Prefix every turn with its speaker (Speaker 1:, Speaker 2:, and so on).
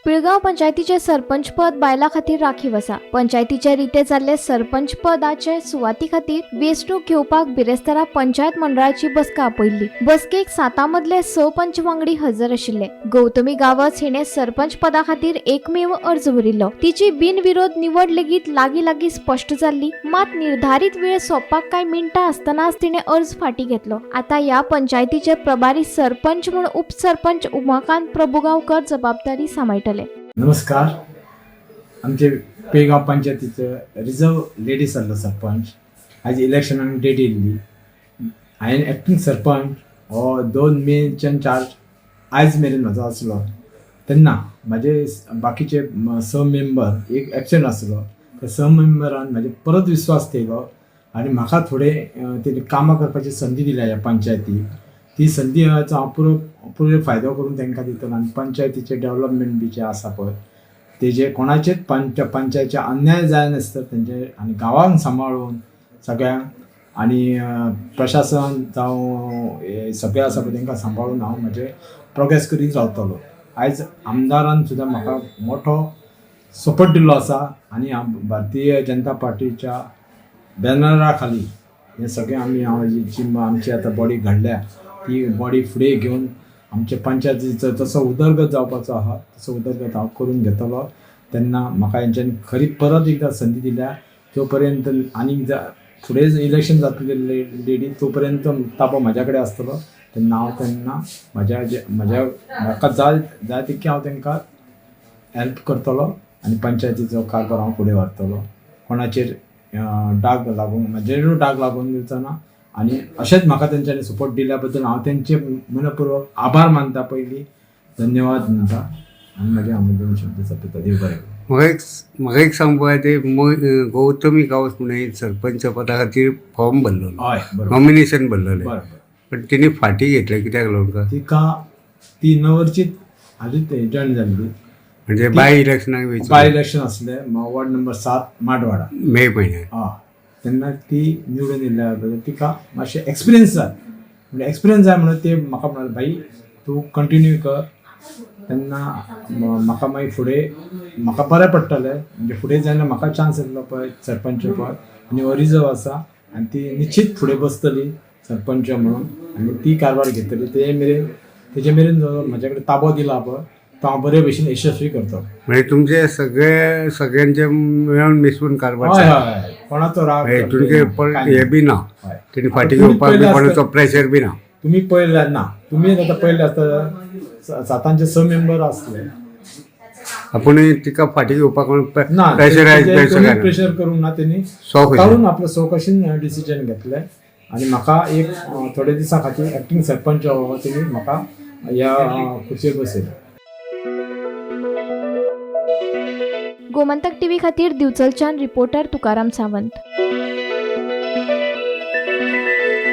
Speaker 1: पिळगाव पंचायतीचे सरपंच पद बायला खातीर राखीव आसा। पंचायतीचे रिते जाल्ले सरपंच पदाचे सुवाती खातीर वेंचणूक घेवपाक बिरेस्तारा पंचायत मंडळाची बसका आपयल्ली। बसकेक 7 मदले 6 पंच वांगडी हजर आशिल्ले। गौतमी गावस हिने सरपंच पदा खातीर एकमेव अर्ज भरिल्लो। तिची बिनविरोध निवड लेगीत लागी स्पष्ट जाल्ली। मात निर्धारित वेळ सोंपपाक कांय मिनटां आसतनाच तिने अर्ज फाटी घेतलो। आता या पंचायतीचे प्रभारी सरपंच म्हणून उपसरपंच उमाकांत प्रभुगांवकर जबाबदारी सांबाळटले।
Speaker 2: नमस्कार। आमचे पेगांव पंचायतीचं रिजर्व लेडीज आसलो सरपंच। आज इलेक्शनाक डेट येयल्ली। हांवें एक्टिंग सरपंच हो 2 मेच्यान चार्ज आयज मेरेन म्हाजो आसलो। तेन्ना म्हाजे बाकीचे 6 मेंबर एक एबसेंट आसलो। त्या 6 मेंबरान म्हाजे परत विश्वास ठेयलो आनी म्हाका थोडे तेणी कामां करपाची संदी दिल्या ह्या पंचायतीक। ती संदी हांव पुरो फायदो करून तांकां दितलो आनी पंचायतीचे डेवलपमेंट बी जे आसा पळय तेजे कोणाचेच पंचायतीचे अन्याय जायनासता तेंचे आनी गांवांक सांबाळून सगळ्यांक आनी प्रशासन जावं सगळे आसा पळय तांकां सांबाळून हांव म्हाजे प्रोग्रेस करीत रावतलो। आयज आमदारान सुद्दां म्हाका मोठो सपोर्ट दिल्लो आसा आनी हांव भारतीय जनता पार्टीच्या बॅनरा खाली हे सगळे आमची आतां बॉडी घडल्या ती बॉडी फुडें घेवन आमच्या पंचायतीचो जसो उदरगत जावपाचो आहा तसो उदरगत हांव करून घेतलो। तेन्ना म्हाका हेंच्यांनी खरी परत एकदां संदी दिल्या। तो पर्यंत आनीक फुडें इलेक्शन जातलें लेडी तो पर्यंत ताबो म्हाज्या कडेन आसतलो। तेन्ना हांव तेन्ना म्हाका जाय तितकें हांव तांकां हेल्प करतलो आनी पंचायतीचो कारभार हांव फुडें व्हरतलो। कोणाचेर डाग लागून दिवचो ना आनी अशेंच म्हाका तेंच्यांनी सपोर्ट दिल्या बद्दल हांव तेंचे मनपूर्वक आभार मानता। पयलीं धन्यवाद म्हणटा आनी मागीर हांव 2 शब्द सोंपयता। देव बरें करूं।
Speaker 3: म्हाका एक सांगपा ते गौतमी गांवस म्हणून सरपंच पदा खातीर फॉर्म भरलो।
Speaker 2: हय बरोबर
Speaker 3: नॉमिनेशन भरलेलें
Speaker 2: बरोबर।
Speaker 3: पण तिने फाटी घेतले कित्याक लागून
Speaker 2: तिका ती नवर्चीत हालींच जॉइन जाल्ली
Speaker 3: म्हणजे बाय इलेक्शनाक
Speaker 2: बाय इलेक्शन आसलें वॉर्ड नंबर 7 माटवाडा
Speaker 3: मे म्हयन्यात।
Speaker 2: तेन्ना ती निवडून येयल्या बद्दल तिका मातशें एक्सपिरियन्स जाय म्हणजे एक्सपिरियन्स जाय म्हणून ते म्हाका म्हणाले भाई तूं कंटिन्यू कर। तेन्ना म्हाका मागीर फुडें म्हाका बरें पडटलें म्हणजे फुडें जेन्ना म्हाका चान्स येतलो पळय सरपंच पद आनी हो रिजर्व आसा आनी ती निश्चित फुडें बसतली सरपंच म्हणून आनी ती कारभार घेतली। तेजे मेरेन जो म्हाजे कडेन ताबो दिला पळय तो हांव बरे भशेन यशस्वी करतो।
Speaker 3: म्हणजे तुमचे सगळ्यांचे मेळून मिसळून कारभार
Speaker 2: हय कोणाचो राग
Speaker 3: हे बी ना तेणी फाटी घेवपाक कोणाचो प्रेशर बी ना।
Speaker 2: तुमी पळयल्या ना तुमी आतां पळयले आसता 7 6 मेंबर आसले
Speaker 3: आपूण तिका फाटी घेवपाक
Speaker 2: ना प्रेशर करूंक ना तेणी
Speaker 3: स्वतावून
Speaker 2: आपलो स्वकशीन डिसिजन घेतलें आनी म्हाका एक थोडे दिसां खातीर एक्टिंग सरपंच तेणी म्हाका ह्या खुर्चेर बसयलो।
Speaker 1: गोमंतक टीव्ही खातीर दिवचलच्यान रिपोर्टर तुकाराम सावंत।